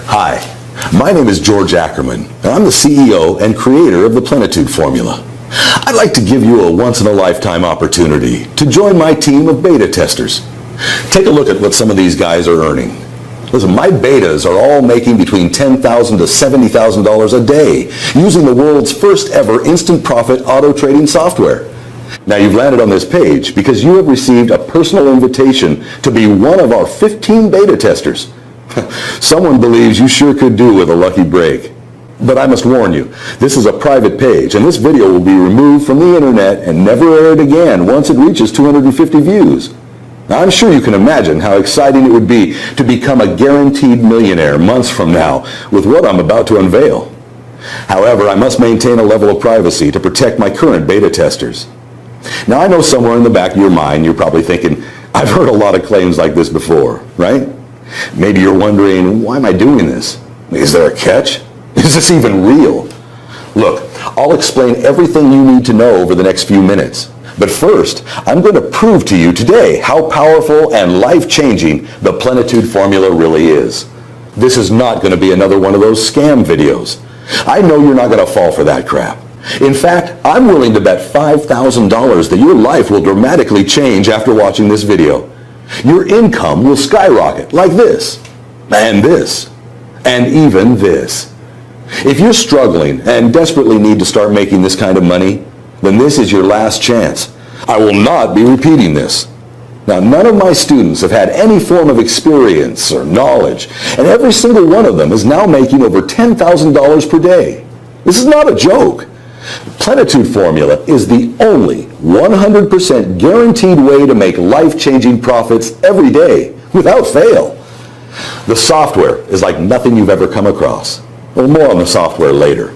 Hi, my name is George Ackerman, and I'm the CEO and creator of the Plenitude Formula. I'd like to give you a once-in-a-lifetime opportunity to join my team of beta testers. Take a look at what some of these guys are earning. Listen, my betas are all making between $10,000 to $70,000 a day using the world's first ever instant profit auto trading software. Now you've landed on this page because you have received a personal invitation to be one of our 15 beta testers. Someone believes you sure could do with a lucky break. But I must warn you, this is a private page and this video will be removed from the internet and never aired again once it reaches 250 views. Now, I'm sure you can imagine how exciting it would be to become a guaranteed millionaire months from now with what I'm about to unveil. However, I must maintain a level of privacy to protect my current beta testers. Now, I know somewhere in the back of your mind you're probably thinking, I've heard a lot of claims like this before, right? Maybe you're wondering, why am I doing this? Is there a catch? Is this even real? Look, I'll explain everything you need to know over the next few minutes. But first, I'm going to prove to you today how powerful and life-changing the Plenitude Formula really is. This is not going to be another one of those scam videos. I know you're not going to fall for that crap. In fact, I'm willing to bet $5,000 that your life will dramatically change after watching this video. Your income will skyrocket like this, and even this. If you're struggling and desperately need to start making this kind of money, then this is your last chance. I will not be repeating this. Now, none of my students have had any form of experience or knowledge, and every single one of them is now making over $10,000 per day. This is not a joke. Plenitude Formula is the only 100% guaranteed way to make life-changing profits every day, without fail. The software is like nothing you've ever come across. Well, more on the software later.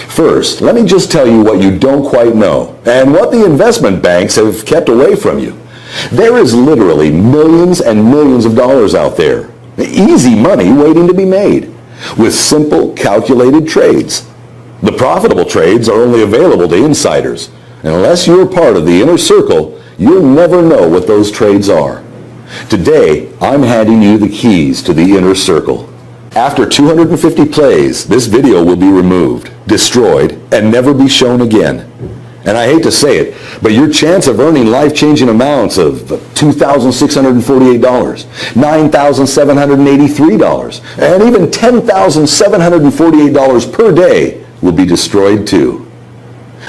First, let me just tell you what you don't quite know, and what the investment banks have kept away from you. There is literally millions and millions of dollars out there. Easy money waiting to be made, with simple, calculated trades. The profitable trades are only available to insiders. And unless you're part of the inner circle, you'll never know what those trades are. Today, I'm handing you the keys to the inner circle. After 250 plays, this video will be removed, destroyed, and never be shown again. And I hate to say it, but your chance of earning life-changing amounts of $2,648, $9,783, and even $10,748 per day will be destroyed too.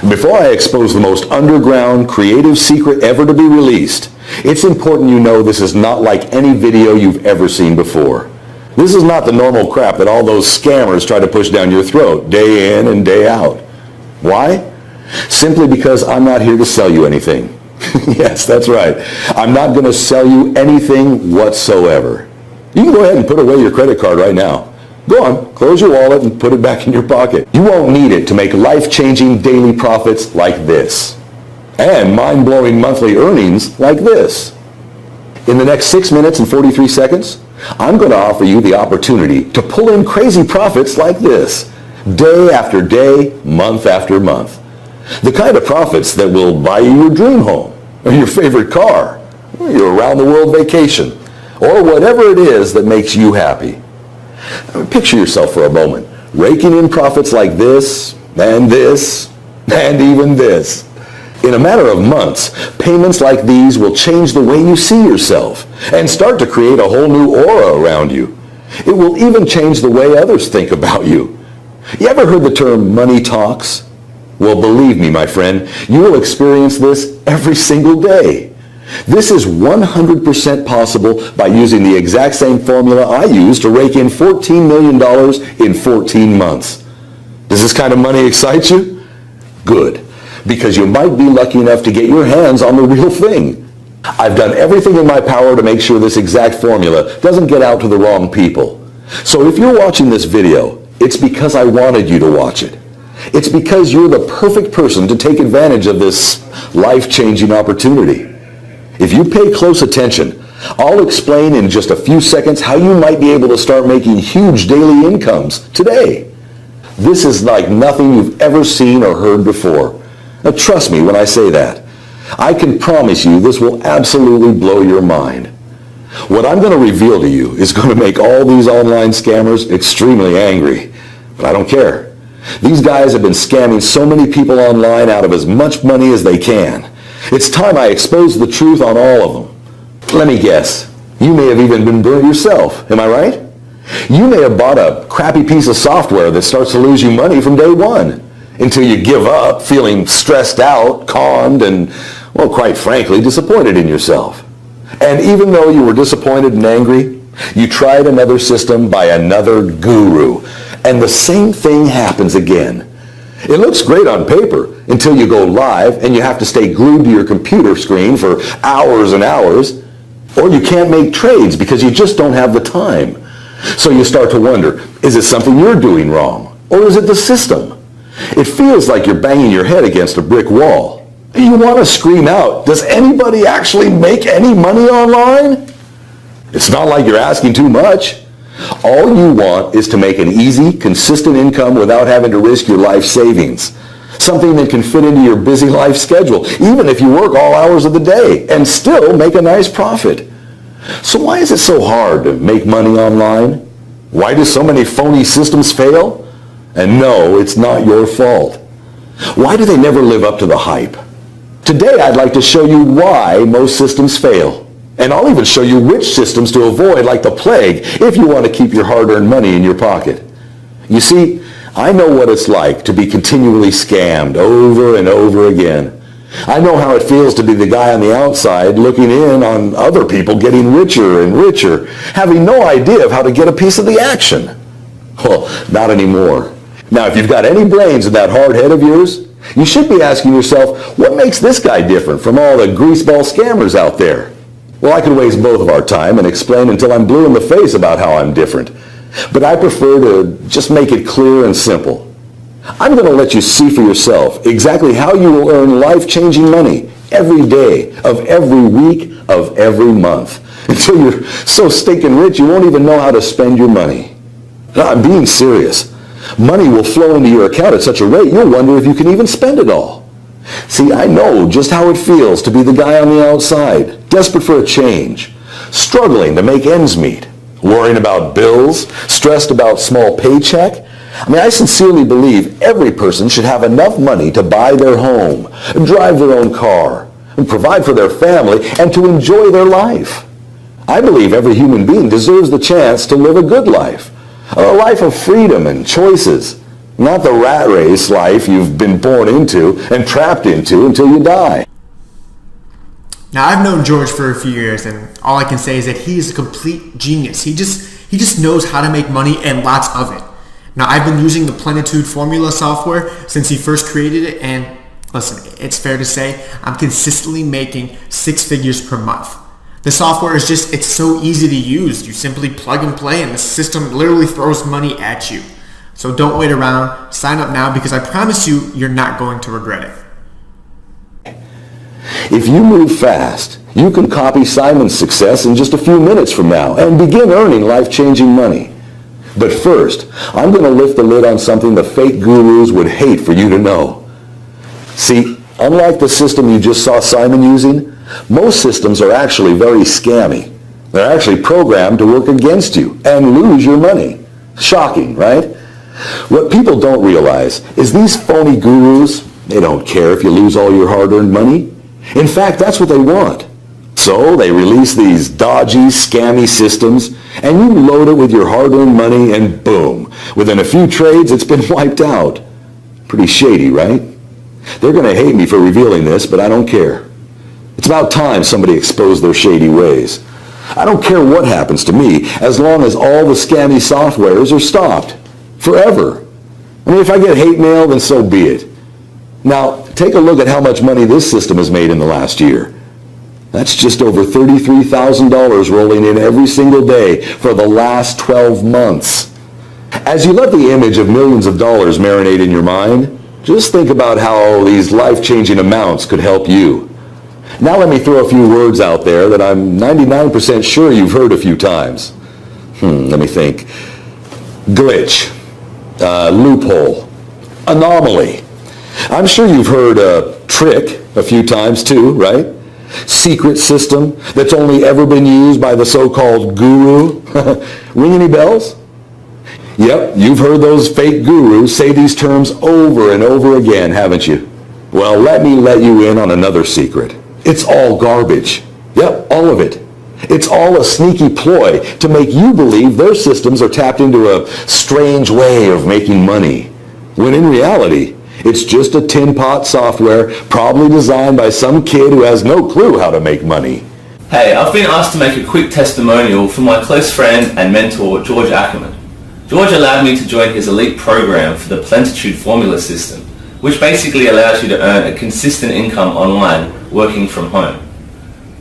Before I expose the most underground, creative secret ever to be released, it's important you know this is not like any video you've ever seen before. This is not the normal crap that all those scammers try to push down your throat day in and day out. Why? Simply because I'm not here to sell you anything. Yes, that's right. I'm not going to sell you anything whatsoever. You can go ahead and put away your credit card right now. Go on, close your wallet and put it back in your pocket. You won't need it to make life-changing daily profits like this, and mind-blowing monthly earnings like this. In the next 6 minutes and 43 seconds, I'm going to offer you the opportunity to pull in crazy profits like this, day after day, month after month. The kind of profits that will buy you your dream home, or your favorite car, or your around-the-world vacation, or whatever it is that makes you happy. Picture yourself for a moment, raking in profits like this, and even this. In a matter of months, payments like these will change the way you see yourself and start to create a whole new aura around you. It will even change the way others think about you. You ever heard the term money talks? Well, believe me, my friend, you will experience this every single day. This is 100% possible by using the exact same formula I used to rake in $14 million in 14 months. Does this kind of money excite you? Good, because you might be lucky enough to get your hands on the real thing. I've done everything in my power to make sure this exact formula doesn't get out to the wrong people. So if you're watching this video, it's because I wanted you to watch it. It's because you're the perfect person to take advantage of this life-changing opportunity. If you pay close attention, I'll explain in just a few seconds how you might be able to start making huge daily incomes today. This is like nothing you've ever seen or heard before. Now, trust me when I say that. I can promise you this will absolutely blow your mind. What I'm going to reveal to you is going to make all these online scammers extremely angry. But I don't care. These guys have been scamming so many people online out of as much money as they can. It's time I expose the truth on all of them. Let me guess. You may have even been burned yourself. Am I right? You may have bought a crappy piece of software that starts to lose you money from day one until you give up, feeling stressed out, conned, and, well, quite frankly, disappointed in yourself. And even though you were disappointed and angry, you tried another system by another guru, and the same thing happens again. It looks great on paper until you go live and you have to stay glued to your computer screen for hours and hours, or you can't make trades because you just don't have the time. So you start to wonder, is it something you're doing wrong, or is it the system? It feels like you're banging your head against a brick wall. You want to scream out, does anybody actually make any money online? It's not like you're asking too much. All you want is to make an easy, consistent income without having to risk your life savings. Something that can fit into your busy life schedule, even if you work all hours of the day, and still make a nice profit. So why is it so hard to make money online? Why do so many phony systems fail? And no, it's not your fault. Why do they never live up to the hype? Today I'd like to show you why most systems fail. And I'll even show you which systems to avoid like the plague if you want to keep your hard-earned money in your pocket. You see, I know what it's like to be continually scammed over and over again. I know how it feels to be the guy on the outside looking in on other people getting richer and richer, having no idea of how to get a piece of the action. Well, not anymore. Now, if you've got any brains in that hard head of yours, you should be asking yourself, what makes this guy different from all the greaseball scammers out there? Well, I could waste both of our time and explain until I'm blue in the face about how I'm different. But I prefer to just make it clear and simple. I'm going to let you see for yourself exactly how you will earn life-changing money every day of every week of every month until you're so stinking rich you won't even know how to spend your money. No, I'm being serious. Money will flow into your account at such a rate you'll wonder if you can even spend it all. See, I know just how it feels to be the guy on the outside, desperate for a change, struggling to make ends meet, worrying about bills, stressed about small paycheck. I sincerely believe every person should have enough money to buy their home, drive their own car, and provide for their family, and to enjoy their life. I believe every human being deserves the chance to live a good life, a life of freedom and choices, not the rat race life you've been born into and trapped into until you die. Now, I've known George for a few years, and all I can say is that he is a complete genius. He just knows how to make money and lots of it. Now, I've been using the Plenitude Formula software since he first created it, and listen, it's fair to say I'm consistently making 6 figures per month. The software is it's so easy to use. You simply plug and play, and the system literally throws money at you. So don't wait around. Sign up now because I promise you, you're not going to regret it. If you move fast, you can copy Simon's success in just a few minutes from now and begin earning life-changing money. But first, I'm going to lift the lid on something the fake gurus would hate for you to know. See, unlike the system you just saw Simon using, most systems are actually very scammy. They're actually programmed to work against you and lose your money. Shocking, right? What people don't realize is these phony gurus, they don't care if you lose all your hard-earned money. In fact, that's what they want. So they release these dodgy, scammy systems, and you load it with your hard-earned money, and boom, within a few trades, it's been wiped out. Pretty shady, right? They're going to hate me for revealing this, but I don't care. It's about time somebody exposed their shady ways. I don't care what happens to me, as long as all the scammy softwares are stopped. Forever. If I get hate mail, then so be it. Now, take a look at how much money this system has made in the last year. That's just over $33,000 rolling in every single day for the last 12 months. As you let the image of millions of dollars marinate in your mind, just think about how these life-changing amounts could help you. Now let me throw a few words out there that I'm 99% sure you've heard a few times. Let me think. Glitch, loophole, anomaly. I'm sure you've heard trick a few times too, right? secret system that's only ever been used by the so-called guru? Ring any bells? Yep, you've heard those fake gurus say these terms over and over again, haven't you? Well, let me let you in on another secret. It's all garbage. Yep, all of it. It's all a sneaky ploy to make you believe their systems are tapped into a strange way of making money, when in reality, it's just a tin pot software probably designed by some kid who has no clue how to make money. Hey, I've been asked to make a quick testimonial from my close friend and mentor, George Ackerman. George allowed me to join his elite program for the Plenitude Formula system, which basically allows you to earn a consistent income online working from home.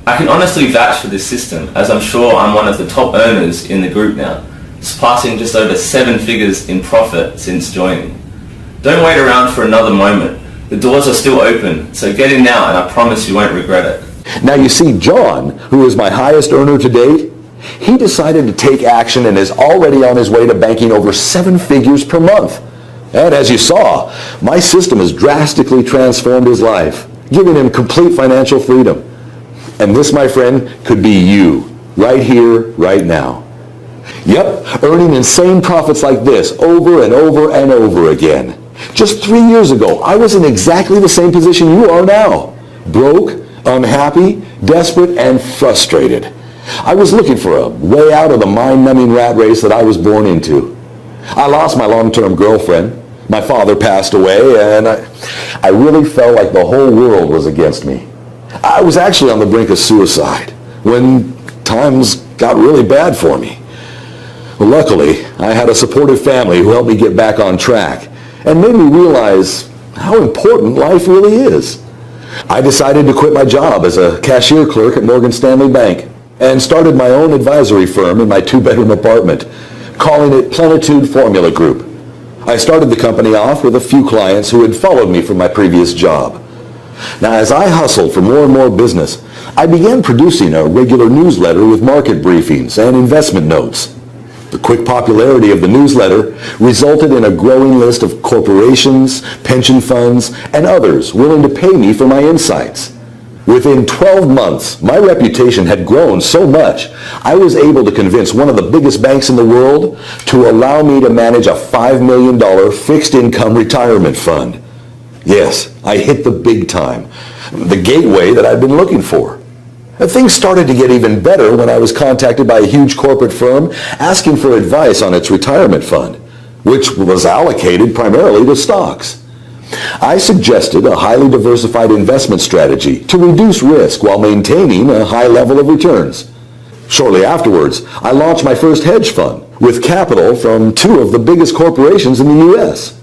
I can honestly vouch for this system, as I'm sure I'm one of the top earners in the group now, surpassing just over 7 figures in profit since joining. Don't wait around for another moment. The doors are still open, so get in now and I promise you won't regret it. Now you see, John, who is my highest earner to date, he decided to take action and is already on his way to banking over 7 figures per month. And as you saw, my system has drastically transformed his life, giving him complete financial freedom. And this, my friend, could be you, right here, right now. Yep, earning insane profits like this over and over and over again. Just 3 years ago, I was in exactly the same position you are now. Broke, unhappy, desperate, and frustrated. I was looking for a way out of the mind-numbing rat race that I was born into. I lost my long-term girlfriend. My father passed away, and I really felt like the whole world was against me. I was actually on the brink of suicide when times got really bad for me. Well, luckily, I had a supportive family who helped me get back on track and made me realize how important life really is. I decided to quit my job as a cashier clerk at Morgan Stanley Bank and started my own advisory firm in my 2-bedroom apartment, calling it Plenitude Formula Group. I started the company off with a few clients who had followed me from my previous job. Now, as I hustled for more and more business, I began producing a regular newsletter with market briefings and investment notes. The quick popularity of the newsletter resulted in a growing list of corporations, pension funds, and others willing to pay me for my insights. Within 12 months, my reputation had grown so much, I was able to convince one of the biggest banks in the world to allow me to manage a $5 million fixed income retirement fund. Yes, I hit the big time, the gateway that I'd been looking for. And things started to get even better when I was contacted by a huge corporate firm asking for advice on its retirement fund, which was allocated primarily to stocks. I suggested a highly diversified investment strategy to reduce risk while maintaining a high level of returns. Shortly afterwards, I launched my first hedge fund with capital from 2 of the biggest corporations in the U.S.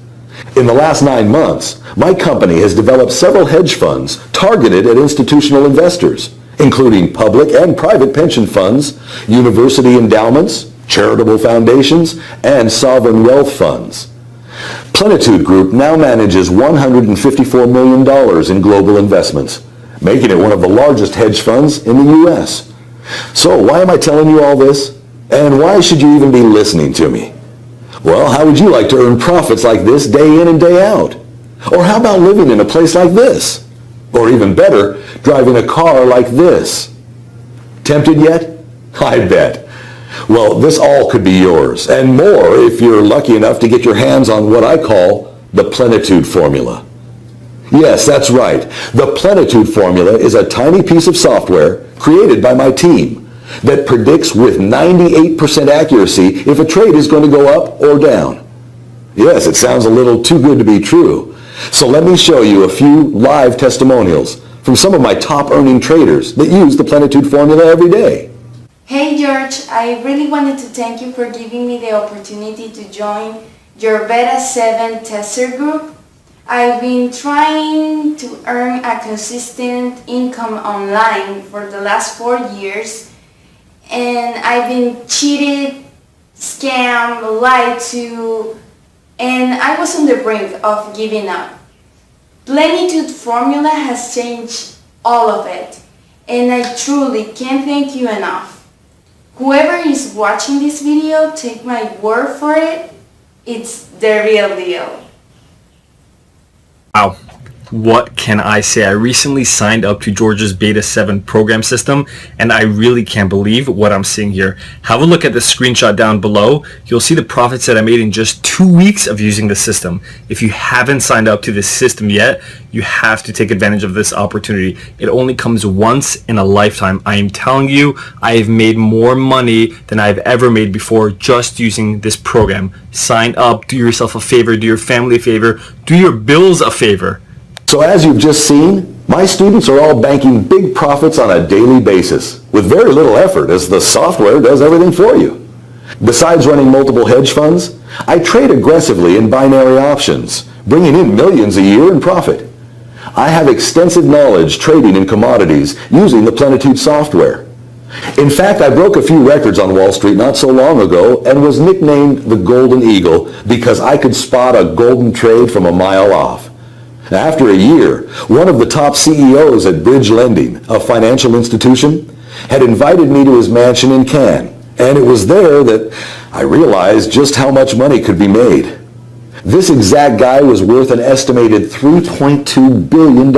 In the last 9 months, my company has developed several hedge funds targeted at institutional investors, including public and private pension funds, university endowments, charitable foundations, and sovereign wealth funds. Plenitude Group now manages $154 million in global investments, making it one of the largest hedge funds in the U.S. So why am I telling you all this? And why should you even be listening to me? Well, how would you like to earn profits like this day in and day out? Or how about living in a place like this? Or even better, driving a car like this? Tempted yet? I bet. Well, this all could be yours, and more if you're lucky enough to get your hands on what I call the Plenitude Formula. Yes, that's right. The Plenitude Formula is a tiny piece of software created by my team that predicts with 98% accuracy if a trade is going to go up or down. Yes, it sounds a little too good to be true. So let me show you a few live testimonials from some of my top earning traders that use the Plenitude Formula every day. Hey George, I really wanted to thank you for giving me the opportunity to join your Beta 7 tester group. I've been trying to earn a consistent income online for the last 4 years, and I've been cheated, scammed, lied to, and I was on the brink of giving up. Plenitude Formula has changed all of it, and I truly can't thank you enough. Whoever is watching this video, take my word for it, it's the real deal. Wow. What can I say? I recently signed up to George's Beta 7 program system, and I really can't believe what I'm seeing here. Have a look at the screenshot down below. You'll see the profits that I made in just 2 weeks of using the system. If you haven't signed up to this system yet, you have to take advantage of this opportunity. It only comes once in a lifetime. I am telling you, I have made more money than I've ever made before just using this program. Sign up, do yourself a favor, do your family a favor, do your bills a favor. So as you've just seen, my students are all banking big profits on a daily basis with very little effort as the software does everything for you. Besides running multiple hedge funds, I trade aggressively in binary options, bringing in millions a year in profit. I have extensive knowledge trading in commodities using the Plenitude software. In fact, I broke a few records on Wall Street not so long ago and was nicknamed the Golden Eagle because I could spot a golden trade from a mile off. After a year, one of the top CEOs at Bridge Lending, a financial institution, had invited me to his mansion in Cannes, and it was there that I realized just how much money could be made. This exact guy was worth an estimated $3.2 billion.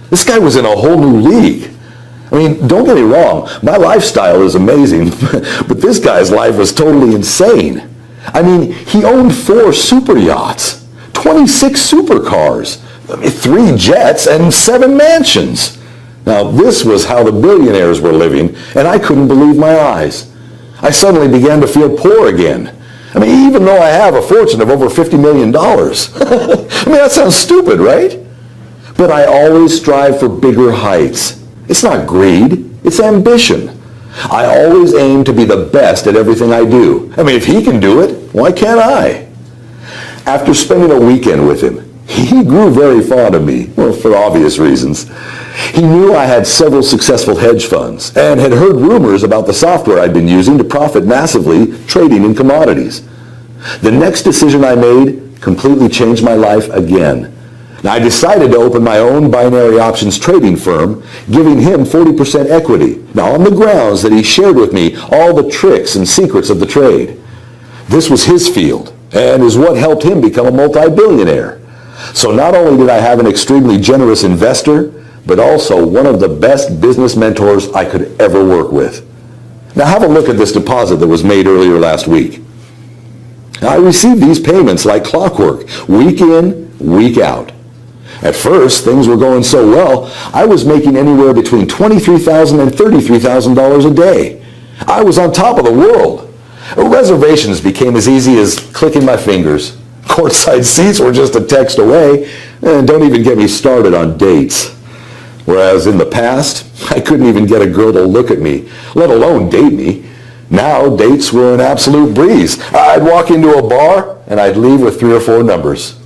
This guy was in a whole new league. I mean, don't get me wrong, my lifestyle is amazing, but this guy's life was totally insane. I mean, he owned 4 super yachts, 26 supercars, 3 jets, and 7 mansions. Now, this was how the billionaires were living, and I couldn't believe my eyes. I suddenly began to feel poor again. I mean, even though I have a fortune of over $50 million. I mean, that sounds stupid, right? But I always strive for bigger heights. It's not greed, it's ambition. I always aim to be the best at everything I do. I mean, if he can do it, why can't I? After spending a weekend with him, he grew very fond of me, well, for obvious reasons. He knew I had several successful hedge funds and had heard rumors about the software I'd been using to profit massively trading in commodities. The next decision I made completely changed my life again. Now, I decided to open my own binary options trading firm, giving him 40% equity, now on the grounds that he shared with me all the tricks and secrets of the trade. This was his field, and is what helped him become a multi-billionaire. So not only did I have an extremely generous investor, but also one of the best business mentors I could ever work with. Now have a look at this deposit that was made earlier last week. I received these payments like clockwork, week in, week out. At first, things were going so well, I was making anywhere between $23,000 and $33,000 a day. I was on top of the world. Reservations became as easy as clicking my fingers. Courtside seats were just a text away, and don't even get me started on dates. Whereas in the past, I couldn't even get a girl to look at me, let alone date me. Now, dates were an absolute breeze. I'd walk into a bar, and I'd leave with 3 or 4 numbers.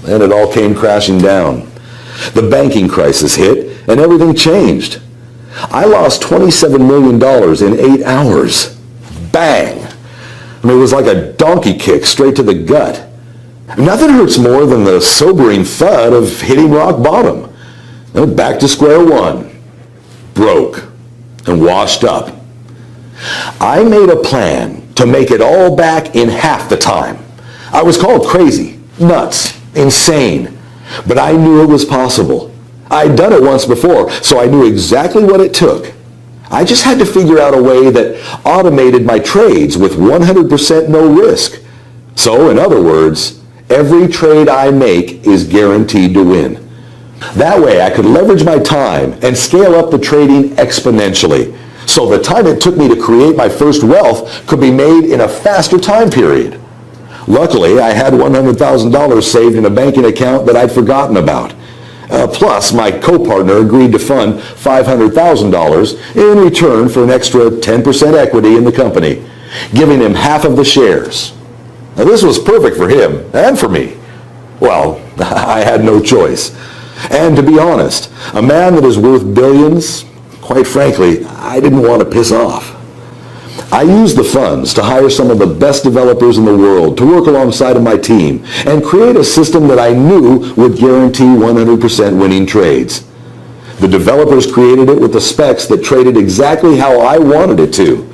Then it all came crashing down. The banking crisis hit, and everything changed. I lost $27 million in 8 hours. Bang! I mean, it was like a donkey kick straight to the gut. Nothing hurts more than the sobering thud of hitting rock bottom. Back to square one. Broke. And washed up. I made a plan to make it all back in half the time. I was called crazy, nuts, insane. But I knew it was possible. I'd done it once before, so I knew exactly what it took. I just had to figure out a way that automated my trades with 100% no risk. So, in other words, every trade I make is guaranteed to win. That way I could leverage my time and scale up the trading exponentially. So the time it took me to create my first wealth could be made in a faster time period. Luckily, I had $100,000 saved in a banking account that I'd forgotten about. Plus, my co-partner agreed to fund $500,000 in return for an extra 10% equity in the company, giving him half of the shares. Now, this was perfect for him and for me. Well, I had no choice. And to be honest, a man that is worth billions, quite frankly, I didn't want to piss off. I used the funds to hire some of the best developers in the world to work alongside of my team and create a system that I knew would guarantee 100% winning trades. The developers created it with the specs that traded exactly how I wanted it to.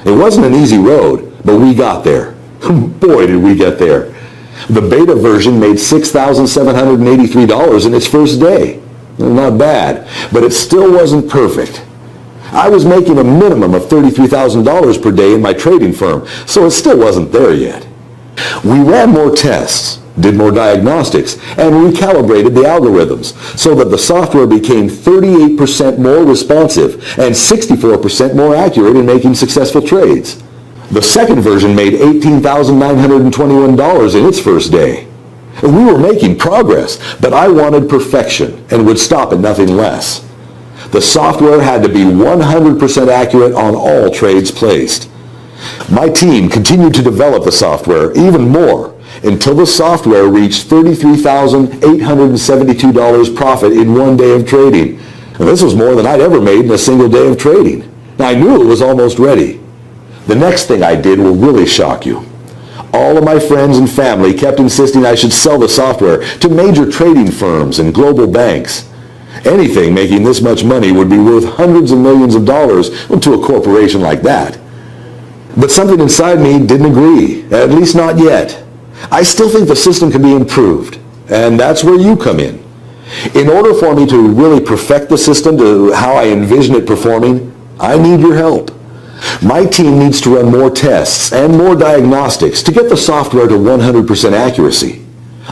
It wasn't an easy road, but we got there. Boy, did we get there. The beta version made $6,783 in its first day. Well, not bad, but it still wasn't perfect. I was making a minimum of $33,000 per day in my trading firm, so it still wasn't there yet. We ran more tests, did more diagnostics, and recalibrated the algorithms so that the software became 38% more responsive and 64% more accurate in making successful trades. The second version made $18,921 in its first day. We were making progress, but I wanted perfection and would stop at nothing less. The software had to be 100% accurate on all trades placed. My team continued to develop the software even more until the software reached $33,872 profit in one day of trading. And this was more than I'd ever made in a single day of trading. I knew it was almost ready. The next thing I did will really shock you. All of my friends and family kept insisting I should sell the software to major trading firms and global banks. Anything making this much money would be worth hundreds of millions of dollars to a corporation like that. But something inside me didn't agree, at least not yet. I still think the system can be improved, and that's where you come in. In order for me to really perfect the system to how I envision it performing, I need your help. My team needs to run more tests and more diagnostics to get the software to 100% accuracy.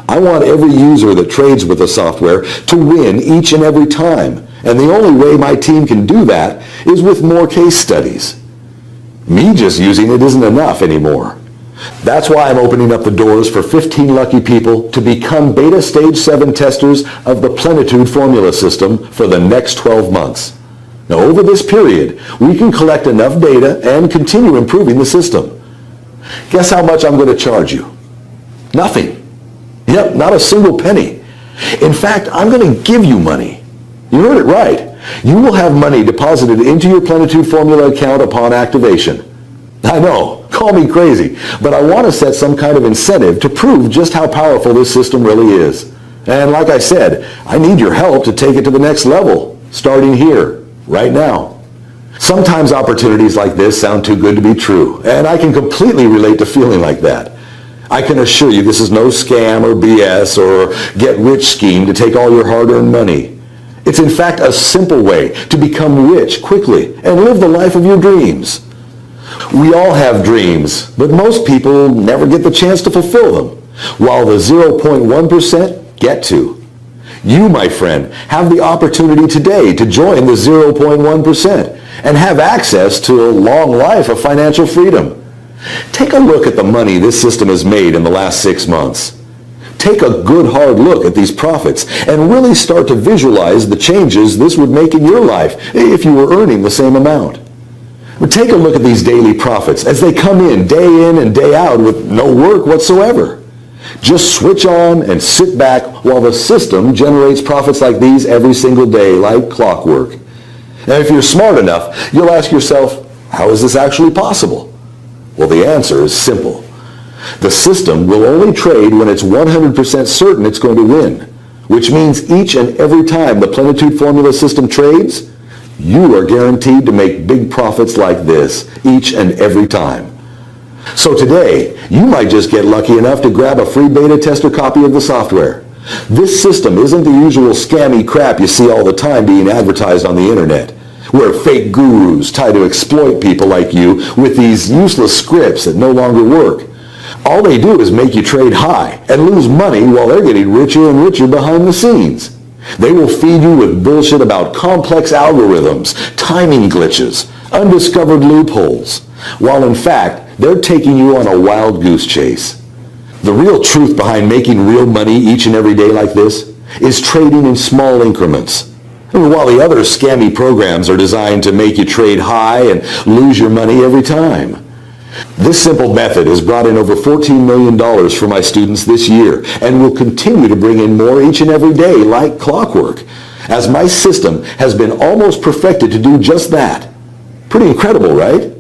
I want every user that trades with the software to win each and every time, and the only way my team can do that is with more case studies. Me just using it isn't enough anymore. That's why I'm opening up the doors for 15 lucky people to become Beta Stage 7 testers of the Plenitude formula system for the next 12 months. Now, over this period, we can collect enough data and continue improving the system. Guess how much I'm going to charge you? Nothing. Yep, not a single penny. In fact, I'm going to give you money. You heard it right. You will have money deposited into your Plenitude formula account upon activation. I know, call me crazy, but I want to set some kind of incentive to prove just how powerful this system really is. And like I said, I need your help to take it to the next level, starting here, right now. Sometimes opportunities like this sound too good to be true, and I can completely relate to feeling like that. I can assure you this is no scam or BS or get-rich scheme to take all your hard-earned money. It's in fact a simple way to become rich quickly and live the life of your dreams. We all have dreams, but most people never get the chance to fulfill them, while the 0.1% get to. You, my friend, have the opportunity today to join the 0.1% and have access to a long life of financial freedom. Take a look at the money this system has made in the last 6 months. Take a good hard look at these profits and really start to visualize the changes this would make in your life if you were earning the same amount. Take a look at these daily profits as they come in and day out with no work whatsoever. Just switch on and sit back while the system generates profits like these every single day, like clockwork. And if you're smart enough, you'll ask yourself, how is this actually possible? Well, the answer is simple. The system will only trade when it's 100% certain it's going to win, which means each and every time the Plenitude formula system trades, you are guaranteed to make big profits like this each and every time. So today, you might just get lucky enough to grab a free beta tester copy of the software. This system isn't the usual scammy crap you see all the time being advertised on the internet, where fake gurus try to exploit people like you with these useless scripts that no longer work. All they do is make you trade high and lose money while they're getting richer and richer behind the scenes. They will feed you with bullshit about complex algorithms, timing glitches, undiscovered loopholes, while in fact, they're taking you on a wild goose chase. The real truth behind making real money each and every day like this is trading in small increments. And while the other scammy programs are designed to make you trade high and lose your money every time. This simple method has brought in over $14 million for my students this year and will continue to bring in more each and every day like clockwork, as my system has been almost perfected to do just that. Pretty incredible, right?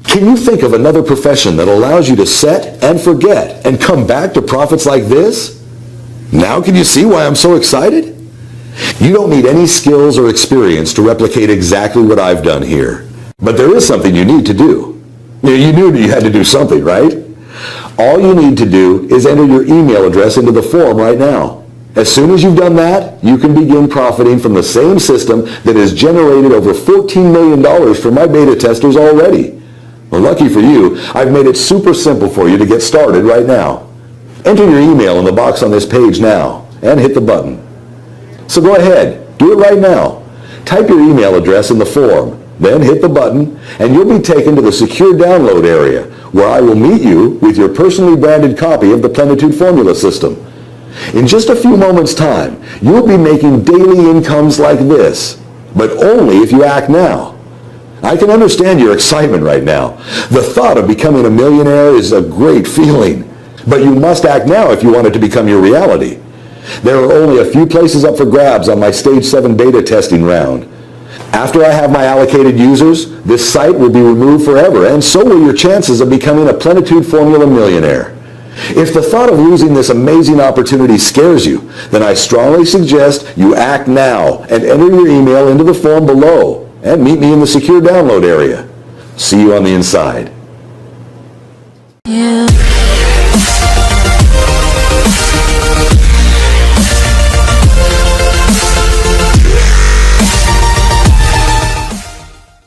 Can you think of another profession that allows you to set and forget and come back to profits like this? Now can you see why I'm so excited? You don't need any skills or experience to replicate exactly what I've done here. But there is something you need to do. You knew you had to do something, right? All you need to do is enter your email address into the form right now. As soon as you've done that, you can begin profiting from the same system that has generated over $14 million for my beta testers already. Well, lucky for you, I've made it super simple for you to get started right now. Enter your email in the box on this page now and hit the button. So go ahead, do it right now. Type your email address in the form, then hit the button, and you'll be taken to the secure download area where I will meet you with your personally branded copy of the Plenitude Formula system. In just a few moments' time, you'll be making daily incomes like this, but only if you act now. I can understand your excitement right now. The thought of becoming a millionaire is a great feeling, but you must act now if you want it to become your reality. There are only a few places up for grabs on my Stage 7 beta testing round. After I have my allocated users, this site will be removed forever, and so will your chances of becoming a Plenitude Formula millionaire. If the thought of losing this amazing opportunity scares you, then I strongly suggest you act now and enter your email into the form below and meet me in the secure download area. See you on the inside. You